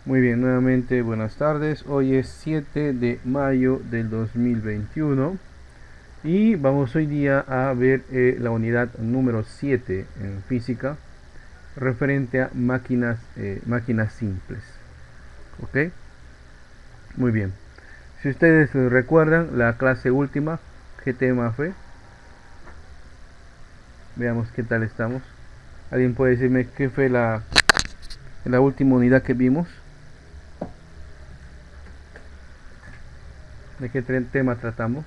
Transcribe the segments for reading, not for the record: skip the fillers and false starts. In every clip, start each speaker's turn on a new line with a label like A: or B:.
A: Muy bien, nuevamente buenas tardes. Hoy es 7 de mayo del 2021 y vamos hoy día a ver la unidad número 7 en física referente a máquinas simples. ¿Ok? Muy bien. Si ustedes recuerdan la clase última, ¿qué tema fue? Veamos qué tal estamos. ¿Alguien puede decirme qué fue la última unidad que vimos? ¿De qué tema tratamos?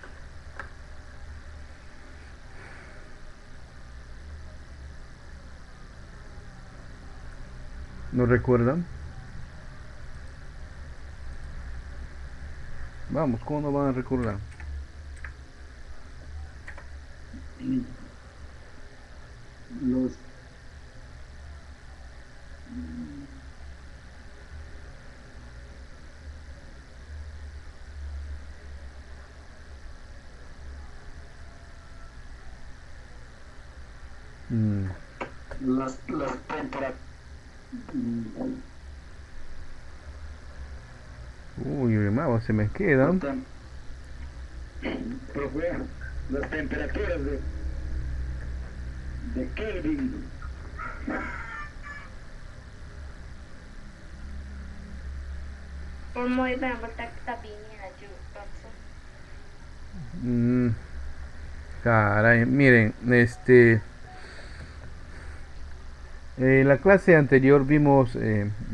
A: ¿No recuerdan? Vamos, ¿cómo no van a recordar?
B: Los
A: Mm.
B: las temperaturas.
A: Uy, hermano, se me quedan.
B: Profe, las temperaturas de Kelvin.
C: Moi vähän tabini ajutansa.
A: Mm, caray, miren, en la clase anterior vimos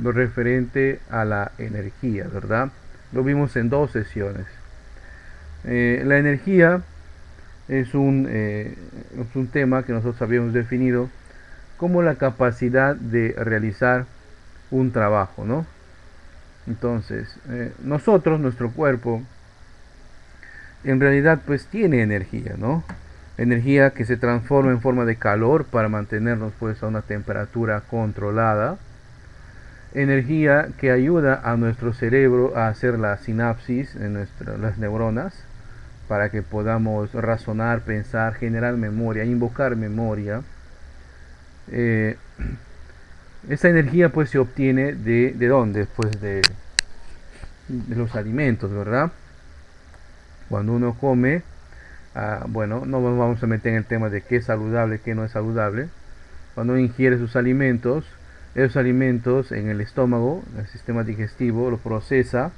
A: lo referente a la energía, ¿verdad? Lo vimos en dos sesiones. La energía es un tema que nosotros habíamos definido como la capacidad de realizar un trabajo, ¿no? Entonces, nuestro cuerpo, en realidad pues tiene energía, ¿no? Energía que se transforma en forma de calor para mantenernos pues a una temperatura controlada. Energía que ayuda a nuestro cerebro a hacer la sinapsis en las neuronas para que podamos razonar, pensar, generar memoria, invocar memoria. Eh, Esa energía pues se obtiene ¿de dónde? Pues de los alimentos, ¿verdad? Cuando uno come, bueno, no nos vamos a meter en el tema de qué es saludable, qué no es saludable. Cuando uno ingiere sus alimentos, esos alimentos en el estómago, el sistema digestivo, lo procesa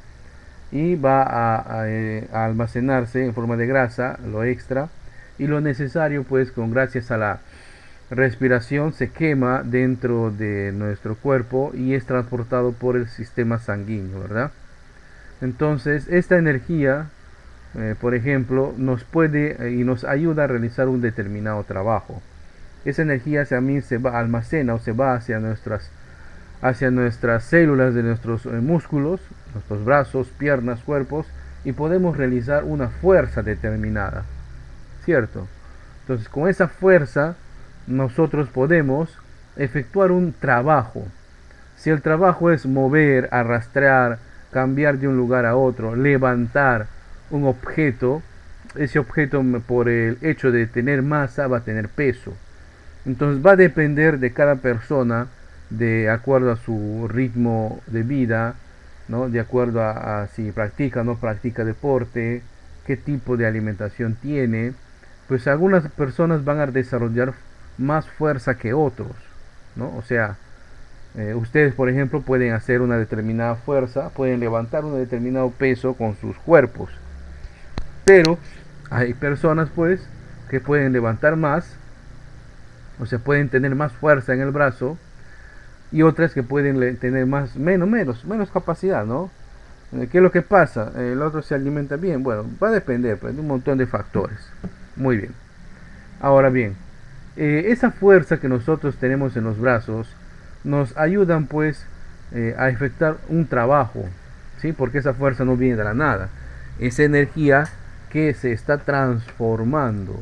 A: y va a almacenarse en forma de grasa, lo extra, y lo necesario pues con gracias a la respiración se quema dentro de nuestro cuerpo y es transportado por el sistema sanguíneo, ¿verdad? Entonces, esta energía, por ejemplo, nos puede y nos ayuda a realizar un determinado trabajo. Esa energía también se va, almacena o se va hacia nuestras células de nuestros músculos, nuestros brazos, piernas, cuerpos, y podemos realizar una fuerza determinada, ¿cierto? Entonces, con esa fuerza, nosotros podemos efectuar un trabajo. Si el trabajo es mover, arrastrar, cambiar de un lugar a otro, levantar un objeto, ese objeto por el hecho de tener masa va a tener peso. Entonces va a depender de cada persona, de acuerdo a su ritmo de vida, ¿no? De acuerdo a si practica o no practica deporte, qué tipo de alimentación tiene. Pues algunas personas van a desarrollar más fuerza que otros, ¿no? O sea, ustedes, por ejemplo, pueden hacer una determinada fuerza, pueden levantar un determinado peso con sus cuerpos, pero hay personas, pues, que pueden levantar más, o sea, pueden tener más fuerza en el brazo, y otras que pueden tener menos capacidad, ¿no? ¿Qué es lo que pasa? El otro se alimenta bien. Bueno, va a depender pues, de un montón de factores. Muy bien. Ahora bien, esa fuerza que nosotros tenemos en los brazos nos ayudan pues a efectuar un trabajo, ¿sí? Porque esa fuerza no viene de la nada. Es energía que se está transformando,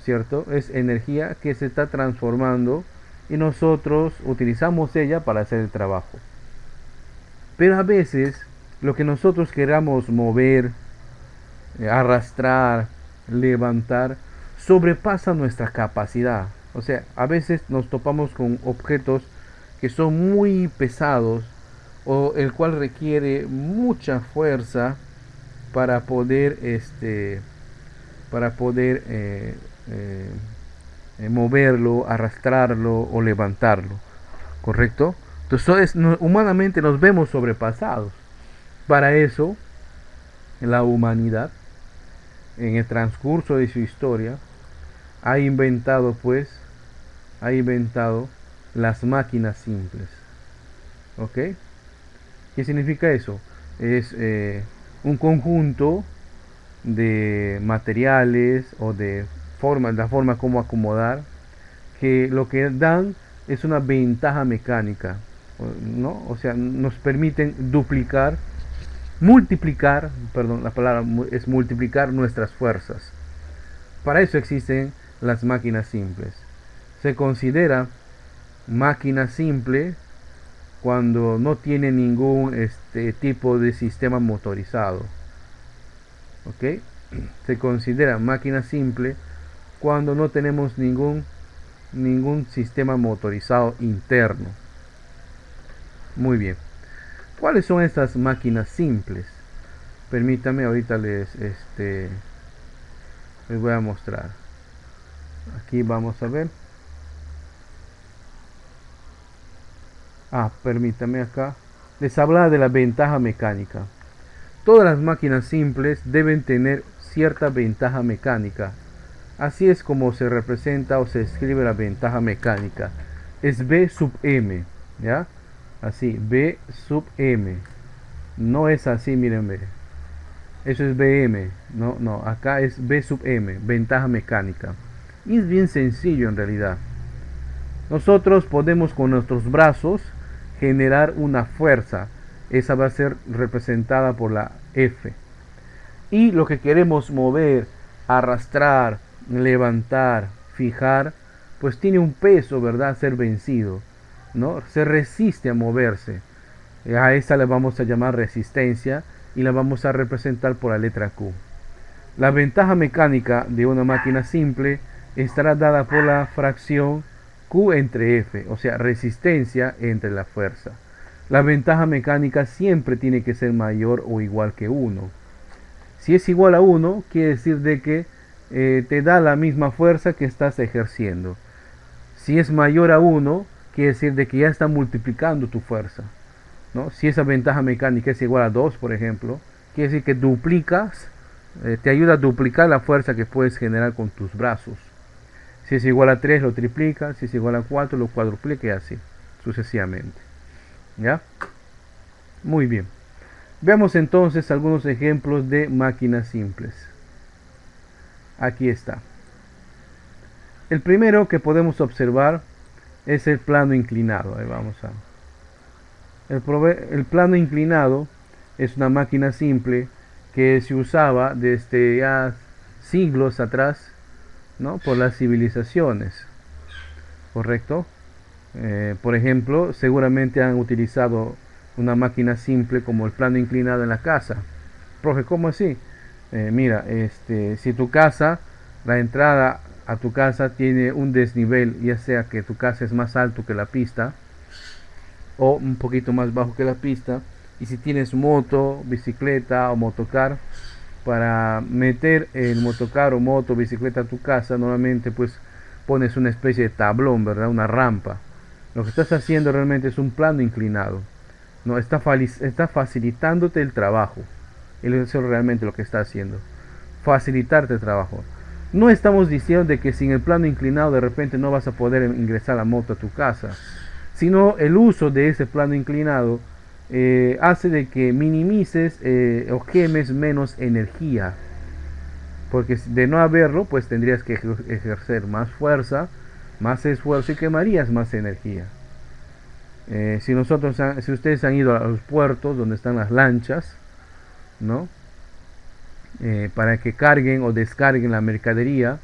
A: ¿cierto? Es energía que se está transformando y nosotros utilizamos ella para hacer el trabajo. Pero a veces lo que nosotros queramos mover, arrastrar, levantar, sobrepasa nuestra capacidad. O sea, a veces nos topamos con objetos que son muy pesados o el cual requiere mucha fuerza para poder moverlo, arrastrarlo o levantarlo, ¿correcto? Entonces humanamente nos vemos sobrepasados. Para eso la humanidad en el transcurso de su historia ha inventado las máquinas simples. ¿Ok? ¿Qué significa eso? Es un conjunto de materiales o de la forma como acomodar, que lo que dan es una ventaja mecánica, ¿no? O sea, nos permiten multiplicar, perdón, la palabra es multiplicar nuestras fuerzas. Para eso existen las máquinas simples. Se considera máquina simple cuando no tiene ningún tipo de sistema motorizado. ¿Ok? Se considera máquina simple cuando no tenemos ningún sistema motorizado interno. Muy bien. ¿Cuáles son estas máquinas simples? Permítame, ahorita les voy a mostrar. Aquí vamos a ver. Permítame acá. Les hablaba de la ventaja mecánica. Todas las máquinas simples deben tener cierta ventaja mecánica. Así es como se representa o se escribe la ventaja mecánica. Es B sub M, ¿ya? Así, B sub M. No es así, miren, ve. Eso es BM. No, acá es B sub M, ventaja mecánica. Y es bien sencillo en realidad. Nosotros podemos con nuestros brazos generar una fuerza. Esa va a ser representada por la F. Y lo que queremos mover, arrastrar, levantar, fijar, pues tiene un peso, ¿verdad? Ser vencido, ¿no? Se resiste a moverse. A esa le vamos a llamar resistencia y la vamos a representar por la letra Q. La ventaja mecánica de una máquina simple estará dada por la fracción Q entre F, o sea, resistencia entre la fuerza. La ventaja mecánica siempre tiene que ser mayor o igual que 1. Si es igual a 1, quiere decir de que te da la misma fuerza que estás ejerciendo. Si es mayor a 1, quiere decir de que ya está multiplicando tu fuerza, ¿no? Si esa ventaja mecánica es igual a 2, por ejemplo, quiere decir que duplicas, te ayuda a duplicar la fuerza que puedes generar con tus brazos. Si es igual a 3, lo triplica. Si es igual a 4, lo cuadruplica y así sucesivamente. ¿Ya? Muy bien. Veamos entonces algunos ejemplos de máquinas simples. Aquí está. El primero que podemos observar es el plano inclinado. Ahí vamos a... El plano inclinado es una máquina simple que se usaba desde ya siglos atrás, ¿no? Por las civilizaciones. ¿Correcto? Por ejemplo, seguramente han utilizado una máquina simple como el plano inclinado en la casa. Profe, ¿cómo así? Mira, si tu casa, la entrada a tu casa tiene un desnivel, ya sea que tu casa es más alto que la pista o un poquito más bajo que la pista, y si tienes moto, bicicleta o motocar, para meter el motocar o moto, bicicleta a tu casa, normalmente pues pones una especie de tablón, ¿verdad? Una rampa. Lo que estás haciendo realmente es un plano inclinado. No está facilitándote el trabajo. Eso es realmente lo que está haciendo. Facilitarte el trabajo. No estamos diciendo de que sin el plano inclinado de repente no vas a poder ingresar la moto a tu casa, sino el uso de ese plano inclinado hace de que minimices o quemes menos energía, porque de no haberlo pues tendrías que ejercer más fuerza, más esfuerzo y quemarías más energía. Si ustedes han ido a los puertos donde están las lanchas, ¿no? Para que carguen o descarguen la mercadería,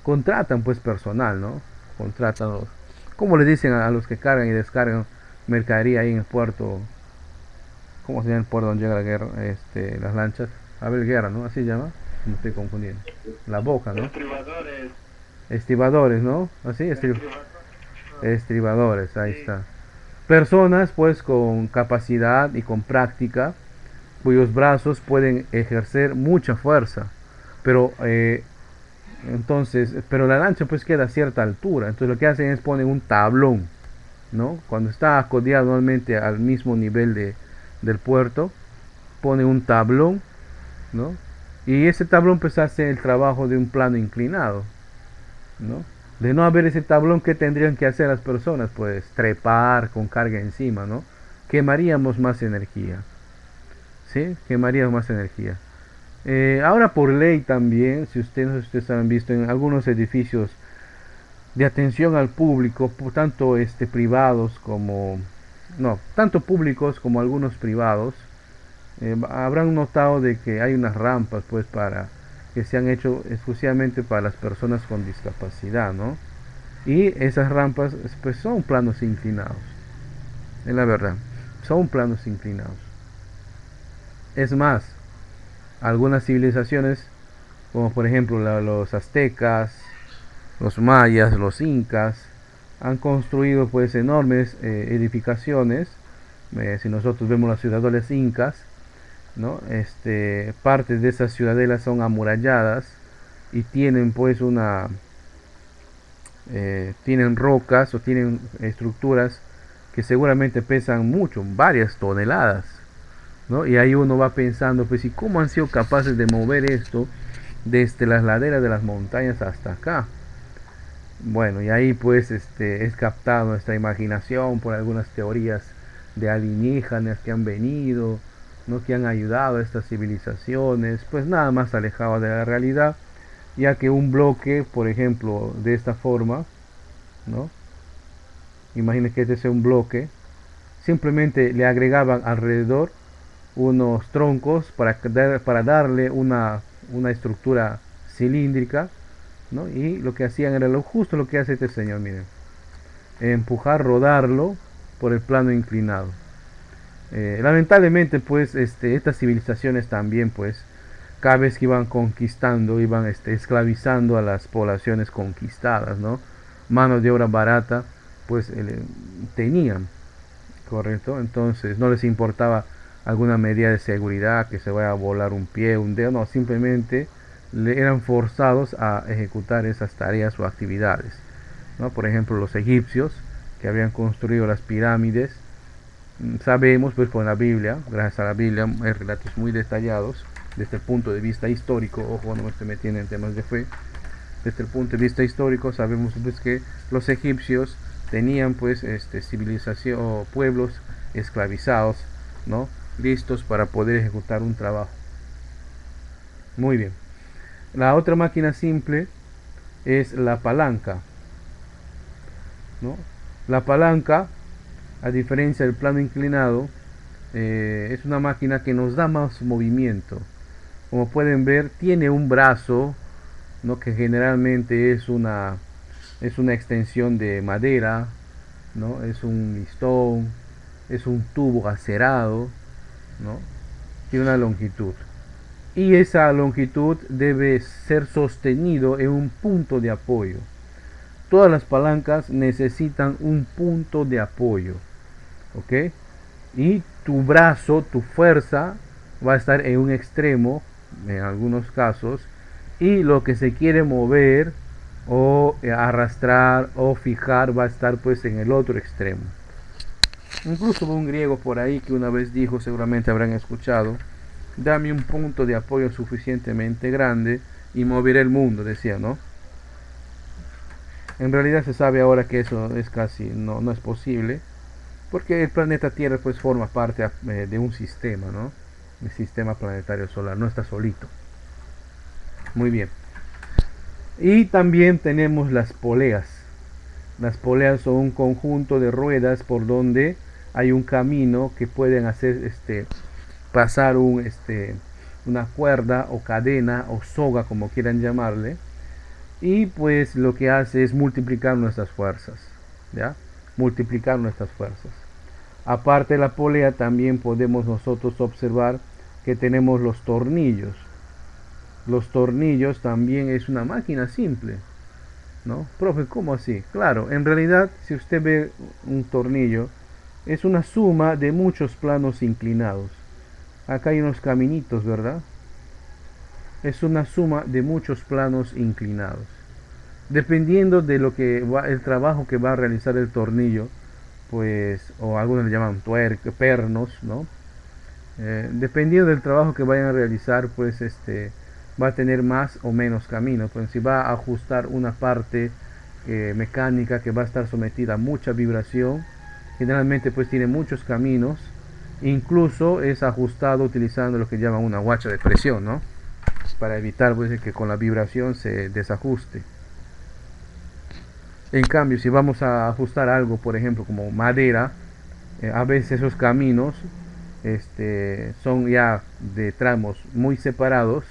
A: contratan pues personal, ¿no? Contratan, ¿cómo les dicen a los que cargan y descargan mercadería ahí en el puerto? ¿Cómo se llama el puerto donde llega la guerra, las lanchas? Abel Guerra, ¿no? Así se llama. Me estoy confundiendo. La boca, ¿no?
B: Estribadores.
A: Estribadores, ¿no? Así,
B: Estribadores.
A: estribadores, ahí está. Personas pues con capacidad y con práctica, cuyos brazos pueden ejercer mucha fuerza, pero pero la lancha pues queda a cierta altura, entonces lo que hacen es poner un tablón, ¿no? Cuando está acodiado normalmente al mismo nivel del puerto, pone un tablón, ¿no? Y ese tablón pues hace el trabajo de un plano inclinado, ¿no? De no haber ese tablón, ¿qué tendrían que hacer las personas? Pues trepar con carga encima, ¿no? Quemaríamos más energía, ¿sí? Quemaríamos más energía. Ahora por ley también, si ustedes han visto en algunos edificios de atención al público, tanto privados como, no, tanto públicos como algunos privados, habrán notado de que hay unas rampas pues para que se han hecho exclusivamente para las personas con discapacidad, ¿no? Y esas rampas pues son planos inclinados, es la verdad, son planos inclinados. Es más, algunas civilizaciones, como por ejemplo los aztecas, los mayas, los incas, han construido pues enormes edificaciones. Si nosotros vemos las ciudadelas incas, ¿no? Partes de esas ciudadelas son amuralladas y tienen pues tienen rocas o tienen estructuras que seguramente pesan mucho, varias toneladas, ¿no? Y ahí uno va pensando, pues, ¿y cómo han sido capaces de mover esto desde las laderas de las montañas hasta acá? Bueno, y ahí pues es captado nuestra imaginación por algunas teorías de alienígenas que han venido, ¿no? Que han ayudado a estas civilizaciones, pues nada más alejado de la realidad, ya que un bloque, por ejemplo, de esta forma, ¿no? Imaginen que este sea un bloque, simplemente le agregaban alrededor unos troncos para darle una estructura cilíndrica, ¿no? Y lo que hacían era justo lo que hace este señor, miren, empujar, rodarlo por el plano inclinado. Lamentablemente pues estas civilizaciones también pues cada vez que iban conquistando, iban esclavizando a las poblaciones conquistadas, ¿no? Mano de obra barata pues tenían, correcto, entonces no les importaba alguna medida de seguridad, que se vaya a volar un pie, un dedo, no, simplemente eran forzados a ejecutar esas tareas o actividades, ¿no? Por ejemplo, los egipcios que habían construido las pirámides, sabemos pues por la Biblia, gracias a la Biblia, hay relatos muy detallados desde el punto de vista histórico. Ojo, no me estoy metiendo en temas de fe. Desde el punto de vista histórico sabemos pues que los egipcios tenían pues civilización, pueblos esclavizados, ¿no? Listos para poder ejecutar un trabajo. Muy bien. La otra máquina simple es la palanca, ¿no? La palanca, a diferencia del plano inclinado, es una máquina que nos da más movimiento. Como pueden ver, tiene un brazo, ¿no? Que generalmente es una extensión de madera, ¿no? Es un listón, es un tubo acerado, ¿no? Tiene una longitud. Y esa longitud debe ser sostenido en un punto de apoyo. Todas las palancas necesitan un punto de apoyo, ¿ok? Y tu brazo, tu fuerza va a estar en un extremo, en algunos casos, y lo que se quiere mover o arrastrar o fijar va a estar pues en el otro extremo. Incluso hubo un griego por ahí que una vez dijo, seguramente habrán escuchado, dame un punto de apoyo suficientemente grande y moveré el mundo, decía, ¿no? En realidad se sabe ahora que eso es casi no es posible, porque el planeta Tierra pues forma parte de un sistema, ¿no? El sistema planetario solar, no está solito. Muy bien. Y también tenemos las poleas. Las poleas son un conjunto de ruedas por donde hay un camino que pueden hacer pasar una cuerda o cadena o soga, como quieran llamarle, y pues lo que hace es multiplicar nuestras fuerzas, ¿ya? Multiplicar nuestras fuerzas. Aparte de la polea, también podemos nosotros observar que tenemos los tornillos. Los tornillos también es una máquina simple, ¿no? Profe, ¿cómo así? Claro, en realidad si usted ve un tornillo, es una suma de muchos planos inclinados. Acá hay unos caminitos, ¿verdad? Es una suma de muchos planos inclinados. Dependiendo de lo que va, el trabajo que va a realizar el tornillo, pues, o algunos le llaman pernos, ¿no? Dependiendo del trabajo que vayan a realizar, pues va a tener más o menos caminos. Pues si va a ajustar una parte mecánica que va a estar sometida a mucha vibración, generalmente pues tiene muchos caminos. Incluso es ajustado utilizando lo que llaman una guacha de presión, ¿no? Para evitar pues que con la vibración se desajuste. En cambio, si vamos a ajustar algo, por ejemplo, como madera, a veces esos caminos son ya de tramos muy separados,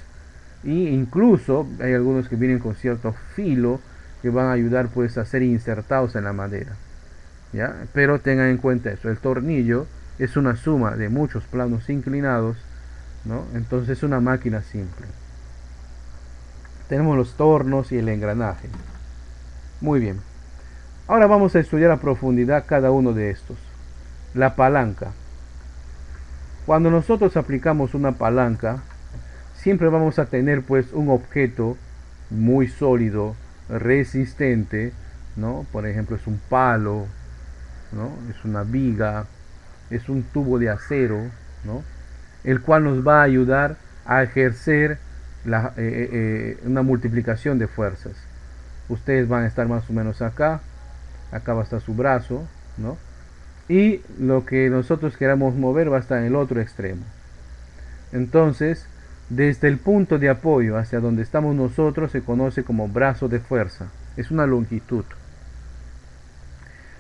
A: y incluso hay algunos que vienen con cierto filo que van a ayudar pues a ser insertados en la madera, ¿ya? Pero tengan en cuenta eso, el tornillo es una suma de muchos planos inclinados, ¿no? Entonces es una máquina simple. Tenemos los tornos y el engranaje. Muy bien. Ahora vamos a estudiar a profundidad cada uno de estos. La palanca. Cuando nosotros aplicamos una palanca, siempre vamos a tener pues un objeto muy sólido, resistente, ¿no? Por ejemplo, es un palo, ¿no? Es una viga, es un tubo de acero, ¿no? El cual nos va a ayudar a ejercer una multiplicación de fuerzas. Ustedes van a estar más o menos acá, acá va a estar su brazo, ¿no? Y lo que nosotros queramos mover va a estar en el otro extremo. Entonces, desde el punto de apoyo hacia donde estamos nosotros se conoce como brazo de fuerza. Es una longitud.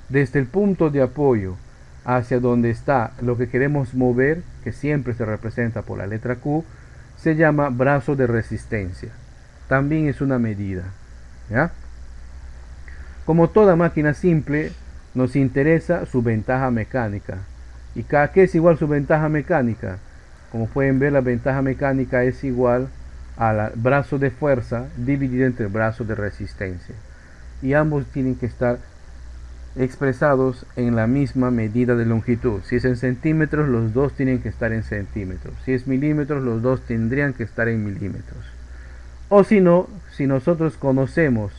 A: Desde el punto de apoyo hacia donde está lo que queremos mover, que siempre se representa por la letra Q, se llama brazo de resistencia. También es una medida, ¿ya? Como toda máquina simple, nos interesa su ventaja mecánica. ¿Y qué es igual su ventaja mecánica? Como pueden ver, la ventaja mecánica es igual al brazo de fuerza dividido entre el brazo de resistencia. Y ambos tienen que estar expresados en la misma medida de longitud. Si es en centímetros, los dos tienen que estar en centímetros. Si es milímetros, los dos tendrían que estar en milímetros. O si no, si nosotros conocemos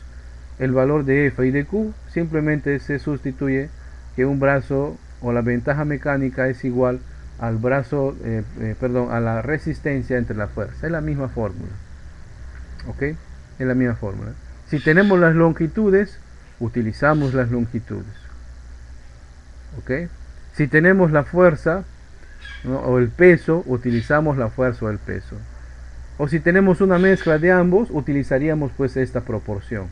A: el valor de F y de Q, simplemente se sustituye que un brazo o la ventaja mecánica es igual al brazo, a la resistencia entre la fuerza. Es la misma fórmula. ¿Ok? Es la misma fórmula. Si tenemos las longitudes, utilizamos las longitudes. ¿Ok? Si tenemos la fuerza, ¿no?, o el peso, utilizamos la fuerza o el peso. O si tenemos una mezcla de ambos, utilizaríamos pues esta proporción,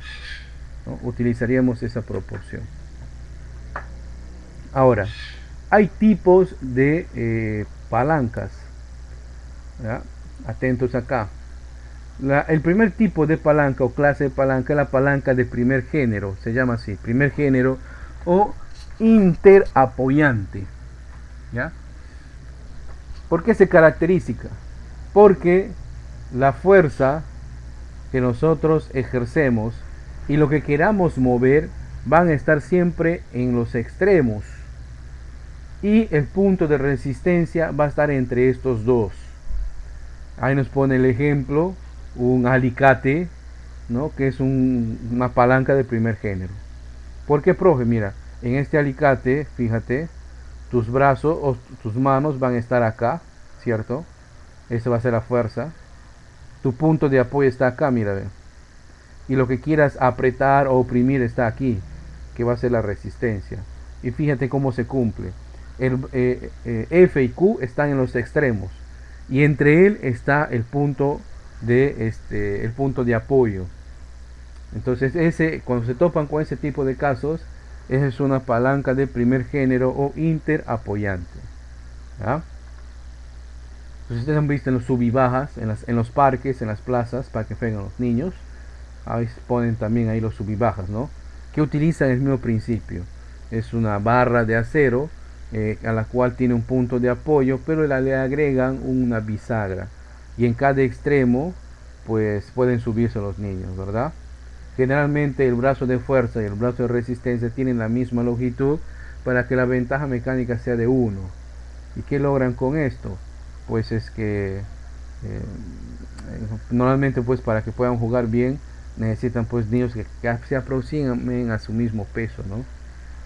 A: ¿no? Utilizaríamos esa proporción. Ahora, hay tipos de palancas, ¿ya? Atentos acá. El primer tipo de palanca o clase de palanca es la palanca de primer género, se llama así, primer género o interapoyante, ¿ya? ¿Por qué se caracteriza? Porque la fuerza que nosotros ejercemos y lo que queramos mover van a estar siempre en los extremos, y el punto de resistencia va a estar entre estos dos. Ahí nos pone el ejemplo, un alicate, ¿no?, que es una palanca de primer género. ¿Por qué, profe? Mira, en este alicate, fíjate, tus brazos o tus manos van a estar acá, ¿cierto? Esa va a ser la fuerza. Tu punto de apoyo está acá, mira, ve. Y lo que quieras apretar o oprimir está aquí, que va a ser la resistencia. Y fíjate cómo se cumple. F y Q están en los extremos, y entre él está el punto de apoyo. Entonces cuando se topan con ese tipo de casos, esa es una palanca de primer género o interapoyante, ¿ya? Entonces ustedes han visto en los sub y bajas, en los parques, en las plazas, para que jueguen los niños. Ahí ponen también ahí los sub y bajas, ¿no?, que utilizan el mismo principio. Es una barra de acero a la cual tiene un punto de apoyo, pero le agregan una bisagra, y en cada extremo pues pueden subirse los niños, ¿verdad? Generalmente el brazo de fuerza y el brazo de resistencia tienen la misma longitud, para que la ventaja mecánica sea de 1. ¿Y qué logran con esto? Pues es que normalmente pues para que puedan jugar bien necesitan pues niños que se aproximen a su mismo peso, ¿no?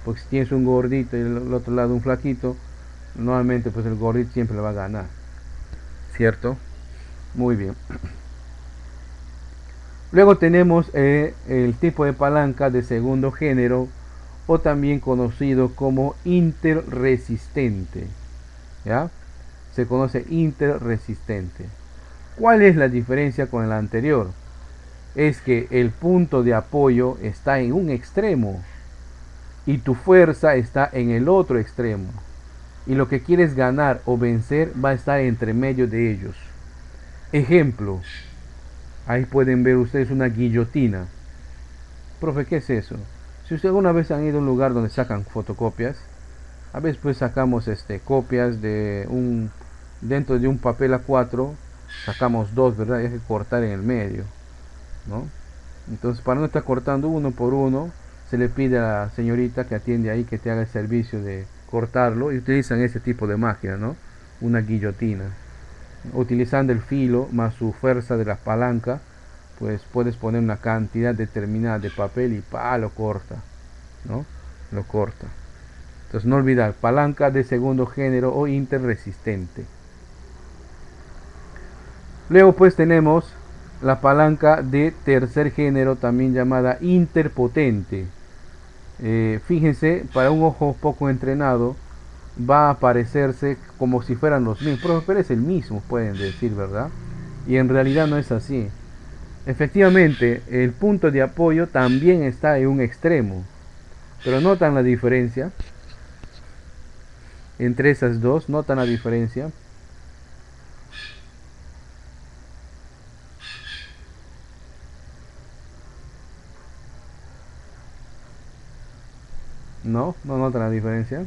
A: Porque si tienes un gordito y el otro lado un flaquito, normalmente pues el gordito siempre le va a ganar, ¿cierto? Muy bien. Luego tenemos el tipo de palanca de segundo género, o también conocido como interresistente, ¿ya? Se conoce interresistente. ¿Cuál es la diferencia con el anterior? Es que el punto de apoyo está en un extremo y tu fuerza está en el otro extremo. Y lo que quieres ganar o vencer va a estar entre medio de ellos. Ejemplo, ahí pueden ver ustedes una guillotina. Profe, ¿qué es eso? Si ustedes alguna vez han ido a un lugar donde sacan fotocopias, a veces pues sacamos copias de dentro de un papel A4, sacamos dos, ¿verdad? Y hay que cortar en el medio, ¿no? Entonces, para no estar cortando uno por uno, se le pide a la señorita que atiende ahí que te haga el servicio de cortarlo, y utilizan ese tipo de máquina, ¿no? Una guillotina. Utilizando el filo más su fuerza de la palanca, pues puedes poner una cantidad determinada de papel y lo corta, ¿no? Lo corta. Entonces no olvidar, palanca de segundo género o interresistente. Luego pues tenemos la palanca de tercer género, también llamada interpotente. Fíjense, para un ojo poco entrenado va a parecerse como si fueran los mismos, pero es el mismo, pueden decir, ¿verdad? Y en realidad no es así. Efectivamente, el punto de apoyo también está en un extremo, pero notan la diferencia entre esas dos, notan la diferencia. No notan la diferencia.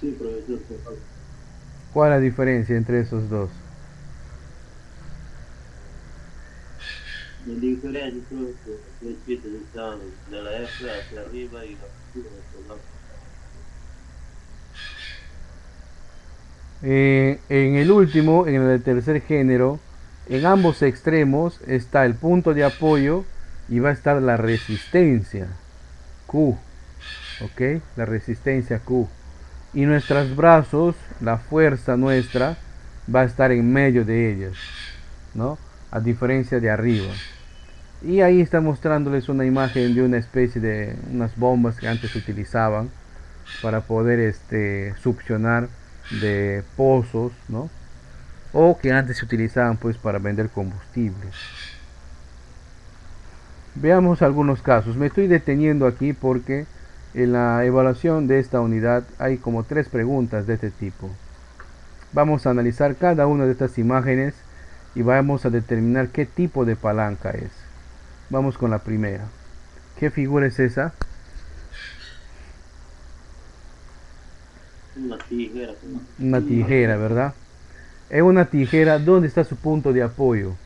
B: Sí, profesor, por favor.
A: ¿Cuál es la diferencia entre esos dos?
B: La diferencia, profesor, los pies están de la F hacia arriba y la postura hacia abajo.
A: En el último, en el tercer género, en ambos extremos está el punto de apoyo y va a estar la resistencia Q, ¿ok? La resistencia Q. Y nuestros brazos, la fuerza nuestra, va a estar en medio de ellos, ¿no? A diferencia de arriba. Y ahí está mostrándoles una imagen de una especie de unas bombas que antes se utilizaban para poder succionar de pozos, ¿no? O que antes se utilizaban pues para vender combustible. Veamos algunos casos. Me estoy deteniendo aquí porque en la evaluación de esta unidad hay como 3 preguntas de este tipo. Vamos a analizar cada una de estas imágenes y vamos a determinar qué tipo de palanca es. Vamos con la primera. ¿Qué figura es esa?
B: Una tijera.
A: Una tijera, ¿verdad? En una tijera, ¿dónde está su punto de apoyo?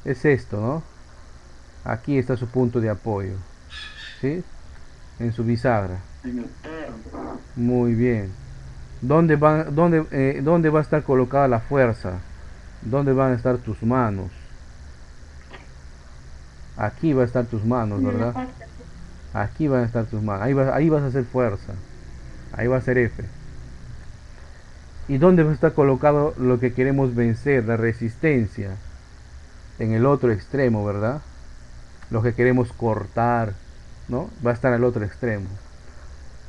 A: Es esto, ¿no? Aquí está su punto de apoyo, ¿sí? En su bisagra.
B: En el perno.
A: Muy bien. ¿Dónde va a estar colocada la fuerza? ¿Dónde van a estar tus manos? Aquí va a estar tus manos,
C: En la
A: ¿verdad?
C: parte
A: Aquí van a estar tus manos. Ahí vas a hacer fuerza. Ahí va a ser F. ¿Y dónde va a estar colocado lo que queremos vencer? La resistencia. En el otro extremo, ¿verdad? Lo que queremos cortar, ¿no? Va a estar al otro extremo.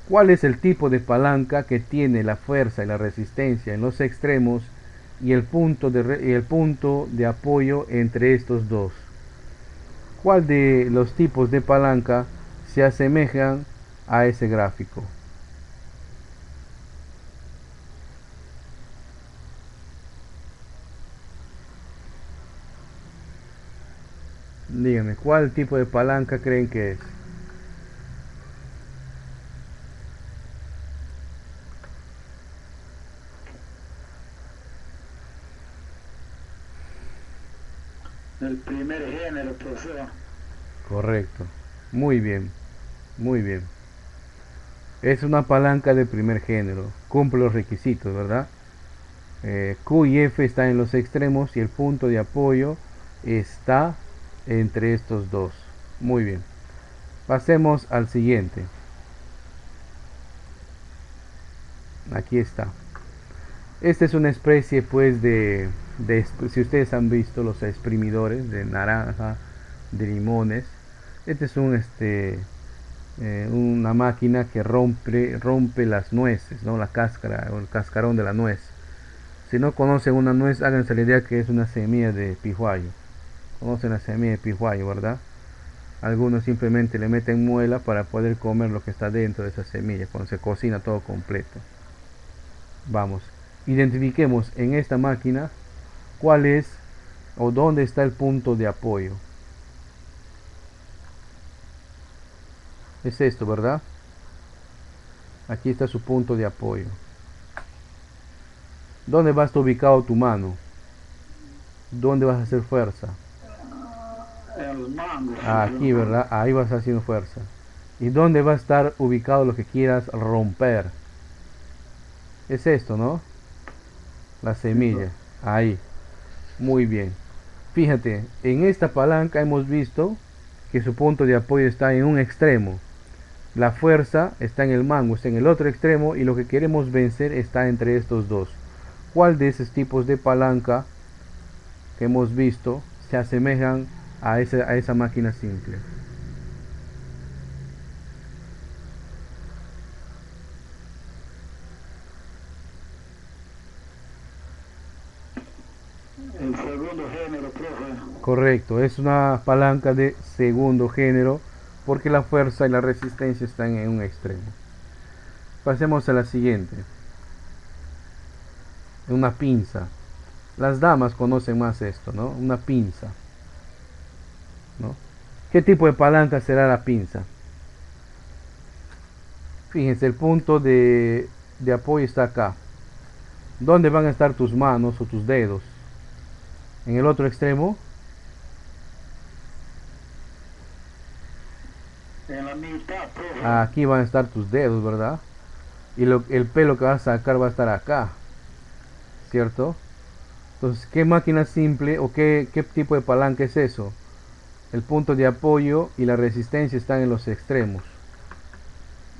A: ¿Cuál es el tipo de palanca que tiene la fuerza y la resistencia en los extremos y el punto de apoyo entre estos dos? ¿Cuál de los tipos de palanca se asemejan a ese gráfico? Díganme, ¿cuál tipo de palanca creen que es?
B: El primer género, profesor.
A: Correcto. Muy bien, muy bien. Es una palanca de primer género. Cumple los requisitos, ¿verdad? Q y F están en los extremos y el punto de apoyo está entre estos dos. Muy bien. Pasemos al siguiente. Aquí está. Esta es una especie pues si ustedes han visto los exprimidores de naranja, de limones. Este es una máquina que rompe las nueces, ¿no? La cáscara o el cascarón de la nuez. Si no conocen una nuez, háganse la idea que es una semilla de pihuayo. Conocen la semilla de pihuayo, ¿verdad? Algunos simplemente le meten muela para poder comer lo que está dentro de esa semilla, cuando se cocina todo completo. Vamos, identifiquemos en esta máquina cuál es o dónde está el punto de apoyo. Es esto, ¿verdad? Aquí está su punto de apoyo. ¿Dónde va a estar ubicado tu mano? ¿Dónde vas a hacer fuerza? Aquí, ¿verdad? Ahí vas haciendo fuerza. ¿Y dónde va a estar ubicado lo que quieras romper? Es esto, ¿no? La semilla. Ahí. Muy bien. Fíjate, en esta palanca hemos visto que su punto de apoyo está en un extremo. La fuerza está en el mango, está en el otro extremo y lo que queremos vencer está entre estos dos. ¿Cuál de esos tipos de palanca que hemos visto se asemejan a esa máquina simple?
D: El segundo género, profe.
A: Correcto, es una palanca de segundo género porque la fuerza y la resistencia están en un extremo. Pasemos a la siguiente. Una pinza. Las damas conocen más esto, ¿no? Una pinza, ¿no? ¿Qué tipo de palanca será la pinza? Fíjense, el punto de apoyo está acá. ¿Dónde van a estar tus manos o tus dedos? En el otro extremo.
D: En la mitad, profe.
A: Aquí van a estar tus dedos, ¿verdad? Y el pelo que vas a sacar va a estar acá, ¿cierto? Entonces, ¿qué máquina simple o qué tipo de palanca es eso? El punto de apoyo y la resistencia están en los extremos.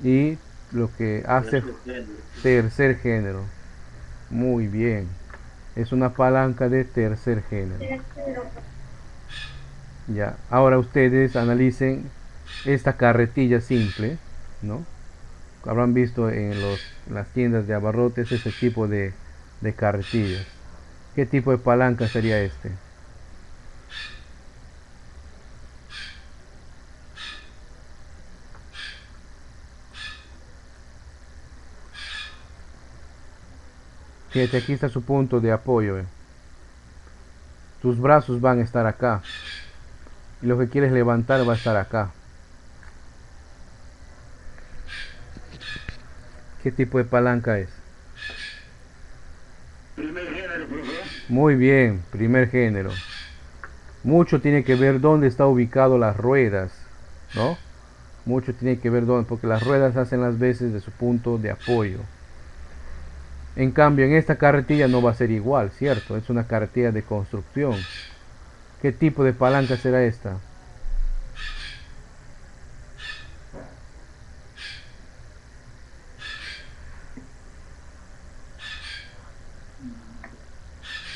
A: Y lo que hace tercer género. Muy bien. Es una palanca de tercer género. Ya. Ahora ustedes analicen esta carretilla simple, ¿no? Habrán visto en las tiendas de abarrotes ese tipo de carretillas. ¿Qué tipo de palanca sería este? Fíjate, aquí está su punto de apoyo. Tus brazos van a estar acá. Y lo que quieres levantar va a estar acá. ¿Qué tipo de palanca es?
D: Primer género, profe.
A: Muy bien, primer género. Mucho tiene que ver dónde está ubicado las ruedas, ¿no? Mucho tiene que ver dónde, porque las ruedas hacen las veces de su punto de apoyo. En cambio, en esta carretilla no va a ser igual, ¿cierto? Es una carretilla de construcción. ¿Qué tipo de palanca será esta?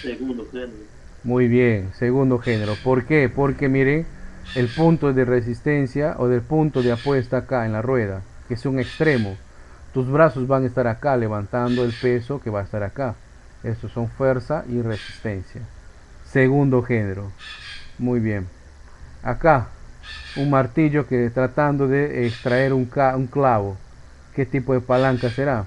B: Segundo género.
A: Muy bien, segundo género. ¿Por qué? Porque miren, el punto de resistencia o del punto de apoyo está acá en la rueda, que es un extremo. Tus brazos van a estar acá levantando el peso que va a estar acá. Estos son fuerza y resistencia. Segundo género. Muy bien. Acá, un martillo que tratando de extraer un clavo. ¿Qué tipo de palanca será?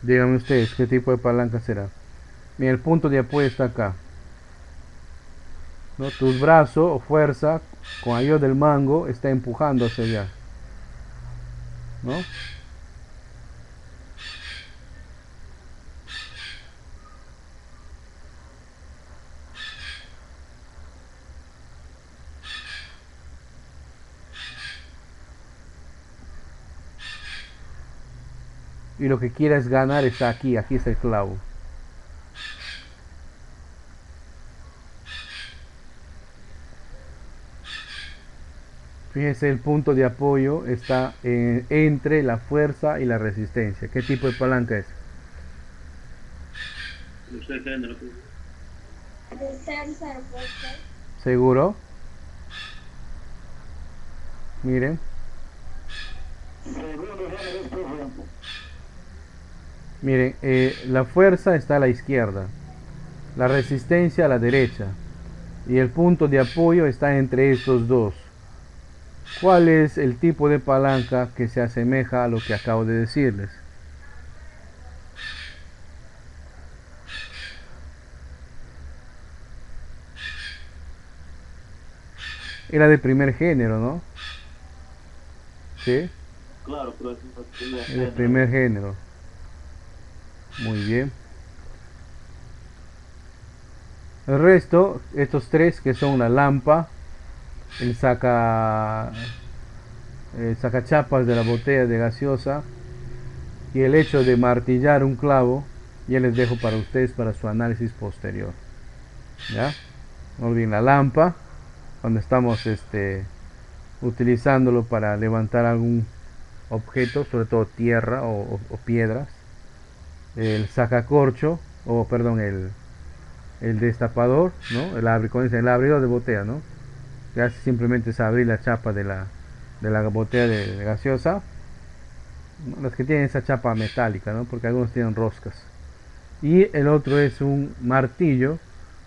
A: Díganme ustedes, ¿qué tipo de palanca será? Mira, el punto de apoyo está acá, ¿no? Tu brazo o fuerza con ayuda del mango está empujando hacia allá, ¿no? Y lo que quieras ganar está aquí, aquí está el clavo. Fíjese, el punto de apoyo está entre la fuerza y la resistencia. ¿Qué tipo de palanca es?
B: Tercer género, profe.
A: ¿Seguro? Miren,
D: Segundo género, profe.
A: miren, la fuerza está a la izquierda, la resistencia a la derecha y el punto de apoyo está entre estos dos. ¿Cuál es el tipo de palanca que se asemeja a lo que acabo de decirles? Era de primer género, ¿no? ¿Sí?
B: Claro, profe, primer
A: Es de
B: género.
A: primer género. Muy bien. El resto, estos tres que son la lampa, el sacachapas de la botella de gaseosa y el hecho de martillar un clavo, ya les dejo para ustedes para su análisis posterior. ¿Ya? No olviden la lampa, cuando estamos utilizándolo para levantar algún objeto, sobre todo tierra o piedras. El sacacorcho, o perdón, el destapador, ¿no? El abridor de botella, ¿no? Que hace simplemente es abrir la chapa de la botella de gaseosa, ¿no? Las que tienen esa chapa metálica, ¿no? Porque algunos tienen roscas. Y el otro es un martillo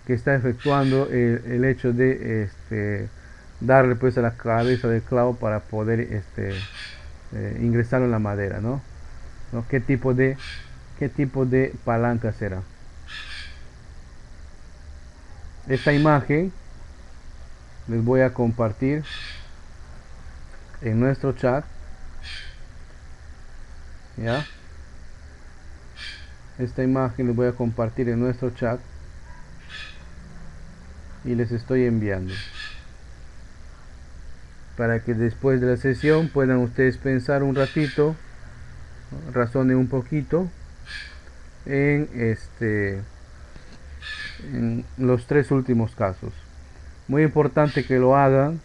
A: que está efectuando el hecho de darle pues a la cabeza del clavo para poder ingresarlo en la madera, ¿no? ¿No? ¿Qué tipo de palanca será? Esta imagen les voy a compartir en nuestro chat, ¿ya? Esta imagen les voy a compartir en nuestro chat y les estoy enviando para que después de la sesión puedan ustedes pensar un ratito, ¿no? Razonen un poquito en en los tres últimos casos. Muy importante que lo hagan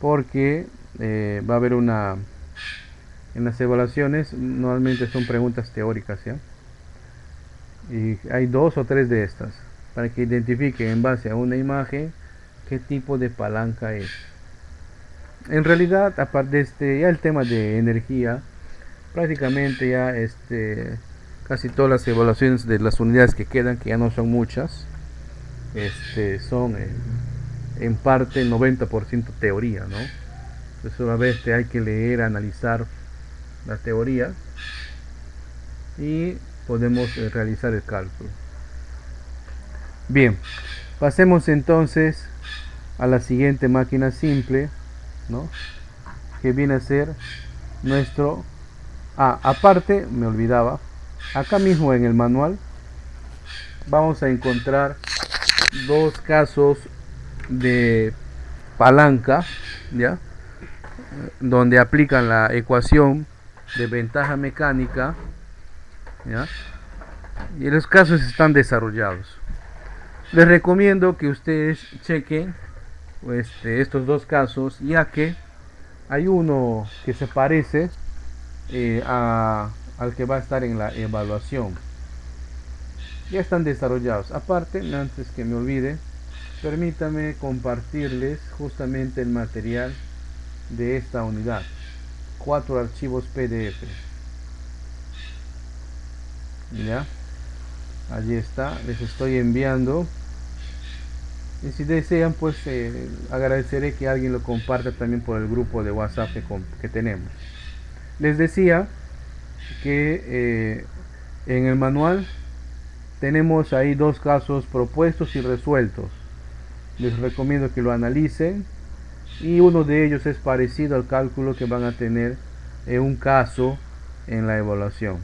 A: porque va a haber en las evaluaciones normalmente son preguntas teóricas, ¿ya? Y hay dos o tres de estas para que identifiquen en base a una imagen qué tipo de palanca es. En realidad, aparte de ya el tema de energía, prácticamente ya casi todas las evaluaciones de las unidades que quedan, que ya no son muchas, son en parte 90% teoría, ¿no? Entonces solamente hay que leer, analizar la teoría y podemos realizar el cálculo. Bien, pasemos entonces a la siguiente máquina simple, ¿no? Que viene a ser nuestro... aparte, me olvidaba, acá mismo en el manual vamos a encontrar dos casos de palanca, ¿ya? Donde aplican la ecuación de ventaja mecánica, ¿ya? Y los casos están desarrollados. Les recomiendo que ustedes chequen estos dos casos, ya que hay uno que se parece al que va a estar en la evaluación. Ya están desarrollados. Aparte, antes que me olvide, permítame compartirles justamente el material de esta unidad. 4 archivos PDF. Ya, allí está, les estoy enviando. Y si desean, pues agradeceré que alguien lo comparta también por el grupo de WhatsApp que tenemos. Les decía que en el manual tenemos ahí dos casos propuestos y resueltos. Les recomiendo que lo analicen, y uno de ellos es parecido al cálculo que van a tener en un caso en la evaluación.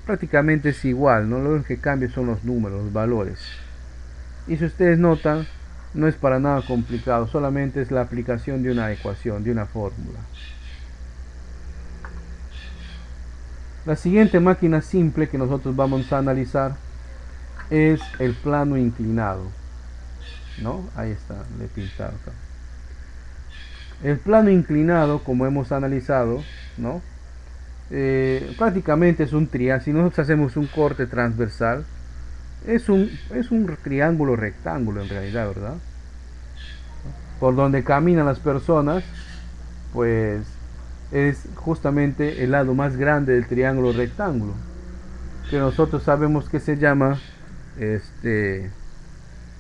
A: Prácticamente es igual, ¿no? Lo único que cambia son los números, los valores. Y si ustedes notan, no es para nada complicado, solamente es la aplicación de una ecuación, de una fórmula. La siguiente máquina simple que nosotros vamos a analizar es el plano inclinado, ¿no? Ahí está, le he pintado acá. El plano inclinado, como hemos analizado, ¿no? Prácticamente es un triángulo. Si nosotros hacemos un corte transversal, es un triángulo rectángulo en realidad, ¿verdad? Por donde caminan las personas, pues es justamente el lado más grande del triángulo rectángulo, que nosotros sabemos que se llama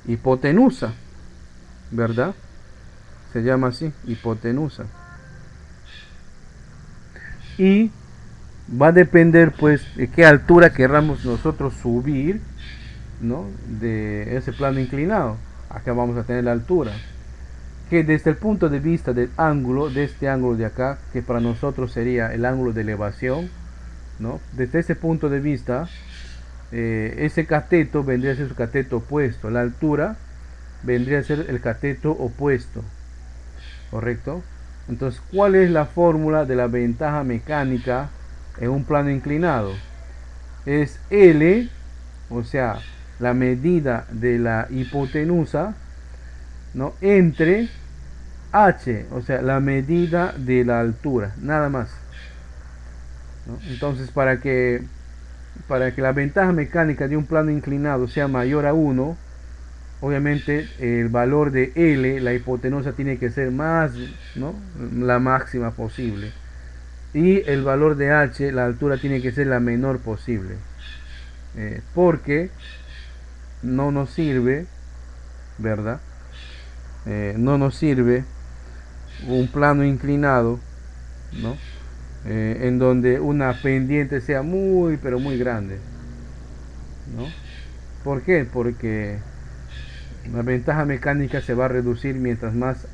A: hipotenusa, ¿verdad? Se llama así, hipotenusa. Y va a depender pues de qué altura querramos nosotros subir, ¿no? De ese plano inclinado. Acá vamos a tener la altura, que desde el punto de vista del ángulo, de este ángulo de acá, que para nosotros sería el ángulo de elevación, ¿no? Desde ese punto de vista, ese cateto vendría a ser su cateto opuesto. La altura vendría a ser el cateto opuesto, ¿correcto? Entonces, ¿cuál es la fórmula de la ventaja mecánica en un plano inclinado? Es L, o sea, la medida de la hipotenusa, ¿no? Entre H, o sea, la medida de la altura, nada más, ¿no? Entonces, para que la ventaja mecánica de un plano inclinado sea mayor a 1, obviamente el valor de L, la hipotenusa, tiene que ser más, ¿no? La máxima posible. Y el valor de H, la altura, tiene que ser la menor posible. Porque no nos sirve, ¿verdad? No nos sirve un plano inclinado, ¿no? En donde una pendiente sea muy, pero muy grande, ¿no? ¿Por qué? Porque la ventaja mecánica se va a reducir mientras más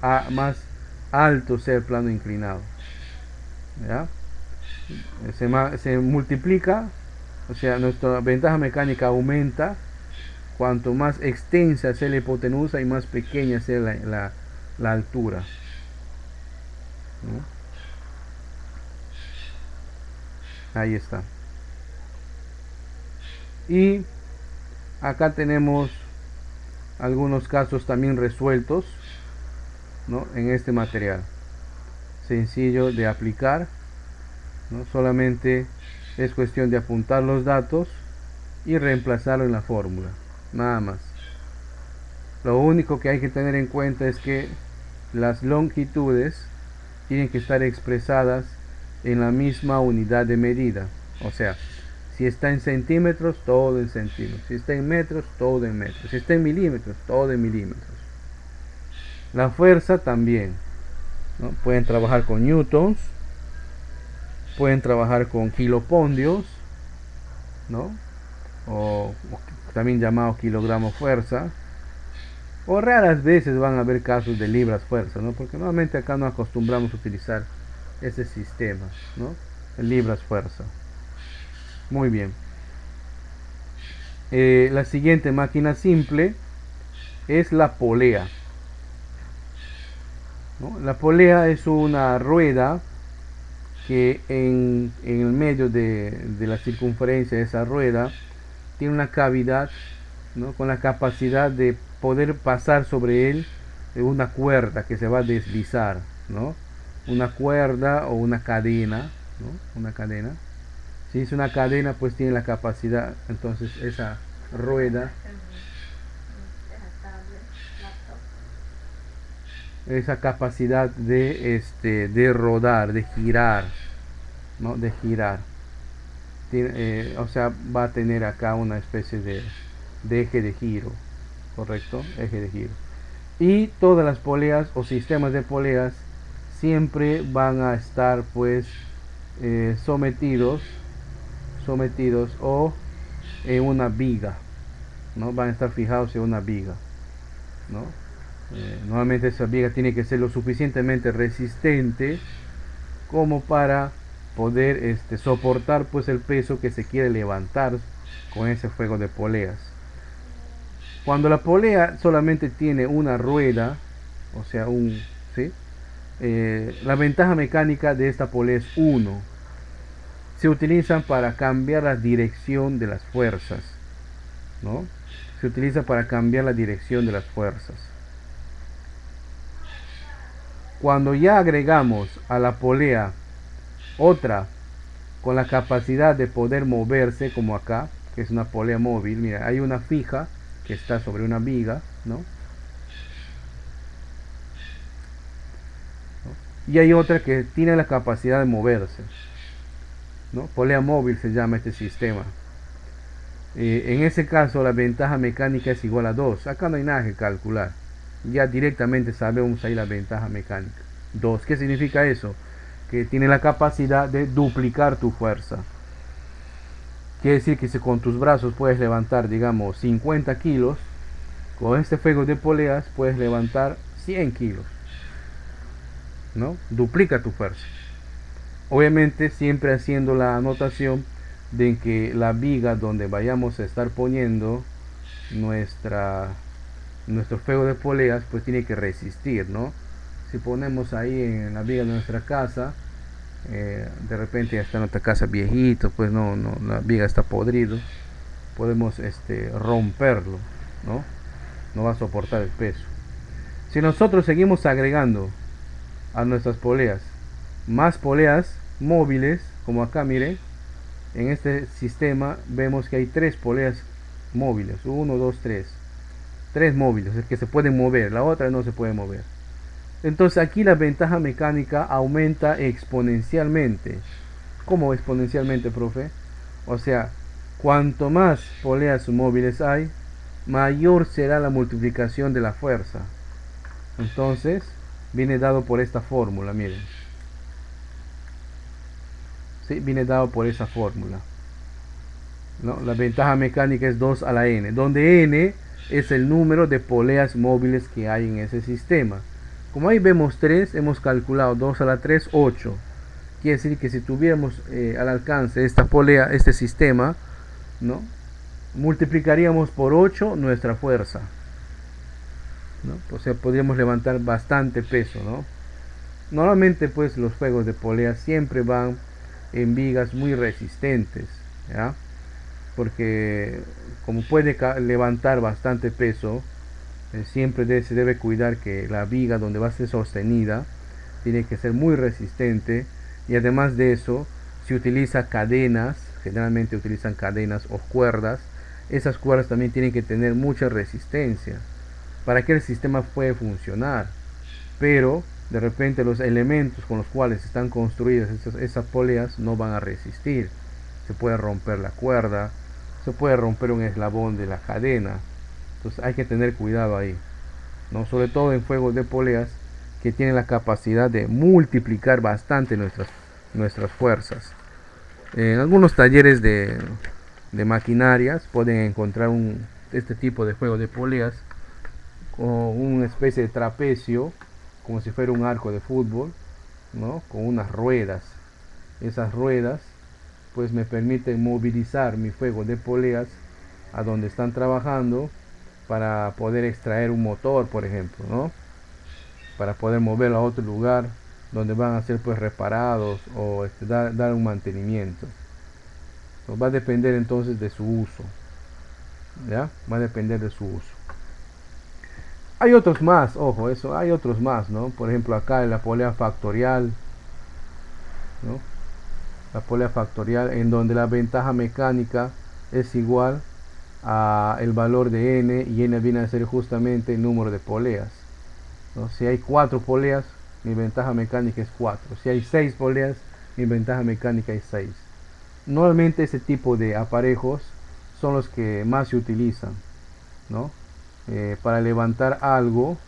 A: alto sea el plano inclinado, ¿ya? Se multiplica, o sea, nuestra ventaja mecánica aumenta cuanto más extensa sea la hipotenusa y más pequeña sea la altura, ¿no? Ahí está. Y acá tenemos algunos casos también resueltos, ¿no? En este material, sencillo de aplicar, ¿no? Solamente es cuestión de apuntar los datos y reemplazarlo en la fórmula, nada más. Lo único que hay que tener en cuenta es que las longitudes tienen que estar expresadas en la misma unidad de medida. O sea, si está en centímetros, todo en centímetros. Si está en metros, todo en metros. Si está en milímetros, todo en milímetros. La fuerza también, ¿no? Pueden trabajar con newtons, pueden trabajar con kilopondios, ¿no? O también llamado kilogramo fuerza. O raras veces van a haber casos de libras fuerza, ¿no? Porque normalmente acá no acostumbramos a utilizar ese sistema, ¿no? Libras fuerza. Muy bien. La siguiente máquina simple es la polea, ¿no? La polea es una rueda que en el medio de la circunferencia de esa rueda tiene una cavidad, ¿no? Con la capacidad de poder pasar sobre él una cuerda que se va a deslizar, ¿no? Una cuerda o una cadena, ¿no? Una cadena. Si es una cadena, pues tiene la capacidad, entonces esa rueda, esa capacidad de rodar, de girar, ¿no? De girar. O sea, va a tener acá una especie de eje de giro, ¿correcto? Eje de giro. Y todas las poleas o sistemas de poleas siempre van a estar pues sometidos o en una viga, ¿no? Van a estar fijados en una viga, ¿no? Normalmente esa viga tiene que ser lo suficientemente resistente como para poder soportar pues el peso que se quiere levantar con ese juego de poleas. Cuando la polea solamente tiene una rueda, o sea, ¿sí? La ventaja mecánica de esta polea es 1. Se utilizan para cambiar la dirección de las fuerzas, ¿no? Se utiliza para cambiar la dirección de las fuerzas. Cuando ya agregamos a la polea otra con la capacidad de poder moverse, como acá, que es una polea móvil, mira, hay una fija que está sobre una viga, ¿no? Y hay otra que tiene la capacidad de moverse, ¿no? Polea móvil se llama este sistema. En ese caso la ventaja mecánica es igual a 2. Acá no hay nada que calcular, ya directamente sabemos ahí la ventaja mecánica 2. ¿Qué significa eso? Que tiene la capacidad de duplicar tu fuerza. Quiere decir que si con tus brazos puedes levantar, digamos, 50 kilos, con este juego de poleas puedes levantar 100 kilos, ¿no? Duplica tu fuerza. Obviamente siempre haciendo la anotación de que la viga donde vayamos a estar poniendo nuestro juego de poleas pues tiene que resistir, ¿no? Si ponemos ahí en la viga de nuestra casa, de repente ya está en nuestra casa viejito, pues no, la viga está podrido, podemos romperlo, ¿no? No va a soportar el peso. Si nosotros seguimos agregando a nuestras poleas más poleas móviles, como acá miren, en este sistema vemos que hay 3 poleas móviles, 1, 2, 3 móviles, es que se pueden mover, la otra no se puede mover. Entonces aquí la ventaja mecánica aumenta exponencialmente. ¿Cómo exponencialmente, profe? O sea, cuanto más poleas móviles hay, mayor será la multiplicación de la fuerza. Entonces viene dado por esta fórmula, miren. ¿Sí? Viene dado por esa fórmula, ¿no? La ventaja mecánica es 2 a la n, donde n es el número de poleas móviles que hay en ese sistema. Como ahí vemos 3, hemos calculado 2 a la 3, 8. Quiere decir que si tuviéramos al alcance esta polea, este sistema, ¿no? Multiplicaríamos por 8 nuestra fuerza, ¿no? O sea, podríamos levantar bastante peso, ¿no? Normalmente pues los juegos de polea siempre van en vigas muy resistentes, ¿ya? Porque como puede levantar bastante peso, siempre se debe cuidar que la viga donde va a ser sostenida tiene que ser muy resistente, y además de eso se utiliza cadenas, generalmente utilizan cadenas o cuerdas. Esas cuerdas también tienen que tener mucha resistencia para que el sistema pueda funcionar, pero de repente los elementos con los cuales están construidas esas poleas no van a resistir. Se puede romper la cuerda, se puede romper un eslabón de la cadena. Entonces hay que tener cuidado ahí, ¿no? Sobre todo en juegos de poleas que tienen la capacidad de multiplicar bastante nuestras fuerzas. En algunos talleres de maquinarias pueden encontrar este tipo de juego de poleas con una especie de trapecio, como si fuera un arco de fútbol, ¿no? Con unas ruedas. Esas ruedas pues me permiten movilizar mi juego de poleas a donde están trabajando, para poder extraer un motor, por ejemplo, ¿no? Para poder moverlo a otro lugar donde van a ser pues reparados o dar un mantenimiento. Va a depender entonces de su uso, ¿ya? Va a depender de su uso. Hay otros más, ojo, hay otros más, ¿no? Por ejemplo, acá en la polea factorial, ¿no? La polea factorial, en donde la ventaja mecánica es igual a el valor de n, y n viene a ser justamente el número de poleas, ¿no? Si hay 4 poleas, mi ventaja mecánica es 4. Si hay 6 poleas, mi ventaja mecánica es 6. Normalmente ese tipo de aparejos son los que más se utilizan, ¿no? Para levantar algo,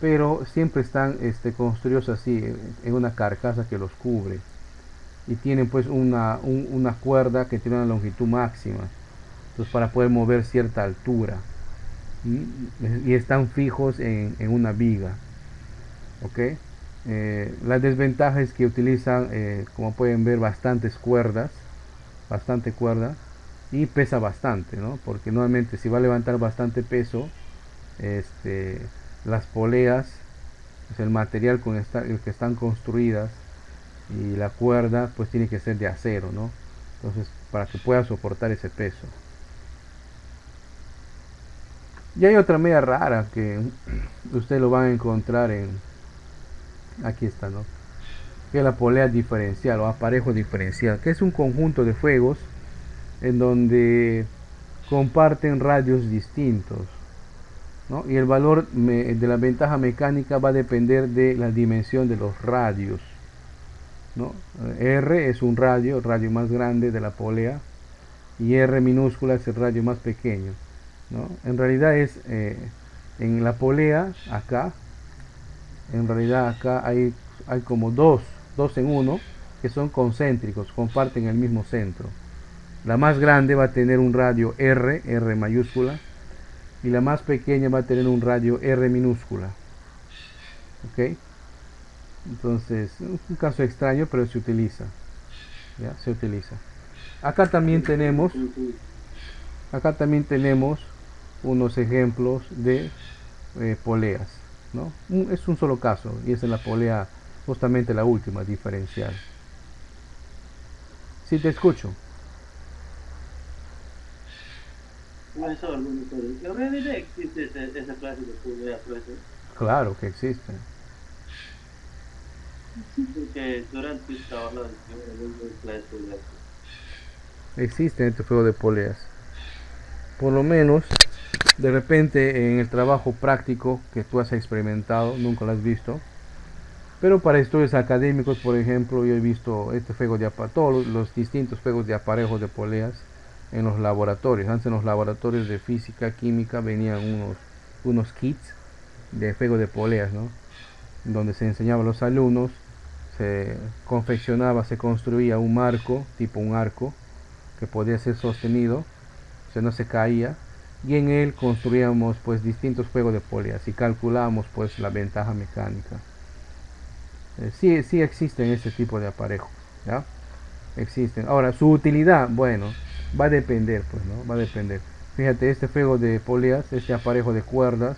A: pero siempre están construidos así en una carcasa que los cubre, y tienen pues una cuerda que tiene una longitud máxima. entonces para poder mover cierta altura. Y están fijos en una viga. ¿Ok? La desventaja es que utilizan, como pueden ver, bastante cuerda, y pesa bastante, ¿no? Porque normalmente si va a levantar bastante peso, las poleas, pues el material con el que están construidas, y la cuerda pues tiene que ser de acero, ¿no? Entonces, para que pueda soportar ese peso. Y hay otra media rara que ustedes lo van a encontrar aquí está, ¿no? Que es la polea diferencial o aparejo diferencial, que es un conjunto de fuegos en donde comparten radios distintos, ¿no? Y el valor de la ventaja mecánica va a depender de la dimensión de los radios, ¿no? R es un radio, el radio más grande de la polea, y R minúscula es el radio más pequeño, ¿no? En realidad en la polea acá, en realidad acá hay como dos en uno, que son concéntricos, comparten el mismo centro. La más grande va a tener un radio R mayúscula, y la más pequeña va a tener un radio R minúscula. ¿Ok? Entonces, un caso extraño, pero se utiliza. ¿Ya? Se utiliza. Acá también tenemos unos ejemplos de poleas, ¿no? Es un solo caso, y esa es la polea, justamente la última, diferencial. Si te escucho.
B: Profesor, ¿en realidad existe esa clase de polea, profesor?
A: Claro que existen.
B: Porque durante el trabajo de clase
A: Existen este juego de poleas. Por lo menos, de repente en el trabajo práctico que tú has experimentado, nunca lo has visto. Pero para estudios académicos, por ejemplo, yo he visto este juego de todos los distintos juegos de aparejos de poleas en los laboratorios. Antes en los laboratorios de física, química, venían unos kits de juego de poleas, ¿no? Donde se enseñaba a los alumnos, se confeccionaba, se construía un marco, tipo un arco, que podía ser sostenido, o sea, no se caía, y en él construíamos pues distintos juegos de poleas y calculábamos pues la ventaja mecánica. Sí existen este tipo de aparejos, ¿ya? Existen. Ahora, su utilidad, bueno, va a depender, pues, ¿no? Va a depender. Fíjate, este juego de poleas, este aparejo de cuerdas,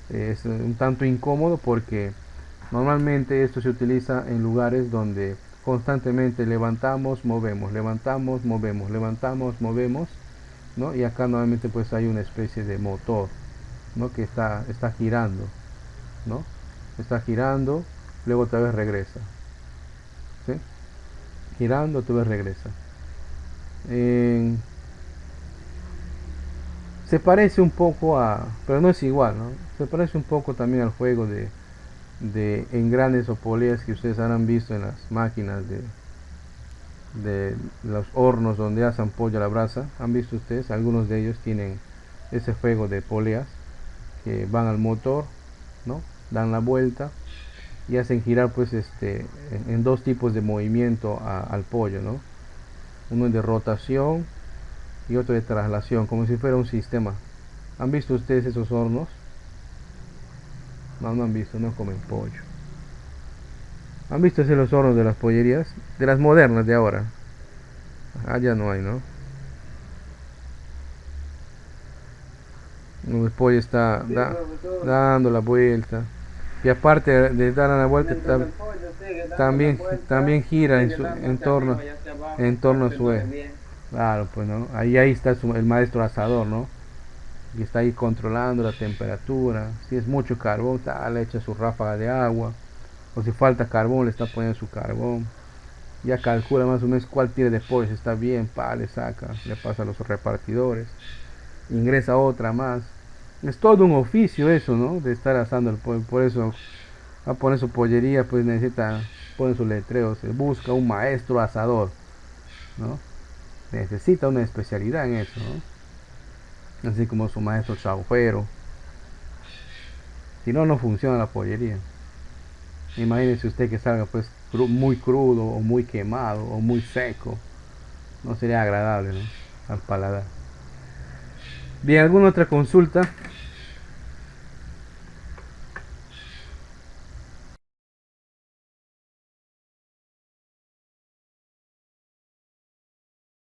A: es un tanto incómodo porque normalmente esto se utiliza en lugares donde constantemente levantamos, movemos, levantamos, movemos, levantamos, movemos, ¿no? Y acá normalmente pues hay una especie de motor, ¿no? Que está girando, ¿no? Está girando, luego otra vez regresa, ¿sí? Girando, otra vez regresa. Se parece un poco pero no es igual, ¿no? Se parece un poco también al juego de engranes o poleas que ustedes habrán visto en las máquinas de los hornos donde hacen pollo a la brasa. ¿Han visto ustedes? Algunos de ellos tienen ese juego de poleas que van al motor, ¿no? Dan la vuelta y hacen girar pues en dos tipos de movimiento al pollo, ¿no? Uno de rotación y otro de traslación, como si fuera un sistema. ¿Han visto ustedes esos hornos? No han visto, no comen pollo. ¿Han visto los hornos de las pollerías? De las modernas de ahora. Ya no hay, ¿no? El pollo está dando la vuelta. Y aparte de dar la vuelta, también gira en torno a su eje. Claro, pues, ¿no? Ahí está el maestro asador, ¿no? Y está ahí controlando la temperatura. Si es mucho carbón, le echa su ráfaga de agua. O si falta carbón, le está poniendo su carbón. Ya calcula más o menos cuál tira de pollo, si está bien, le saca, le pasa a los repartidores. Ingresa otra más. Es todo un oficio eso, ¿no? De estar asando el pollo. Por eso, a poner su pollería, pues necesita poner sus letreros. Se busca un maestro asador, ¿no? Necesita una especialidad en eso, ¿no? Así como su maestro chaufero. Si no, no funciona la pollería. Imagínese usted que salga pues muy crudo o muy quemado o muy seco. No sería agradable, ¿no? Al paladar. Bien, ¿alguna otra consulta?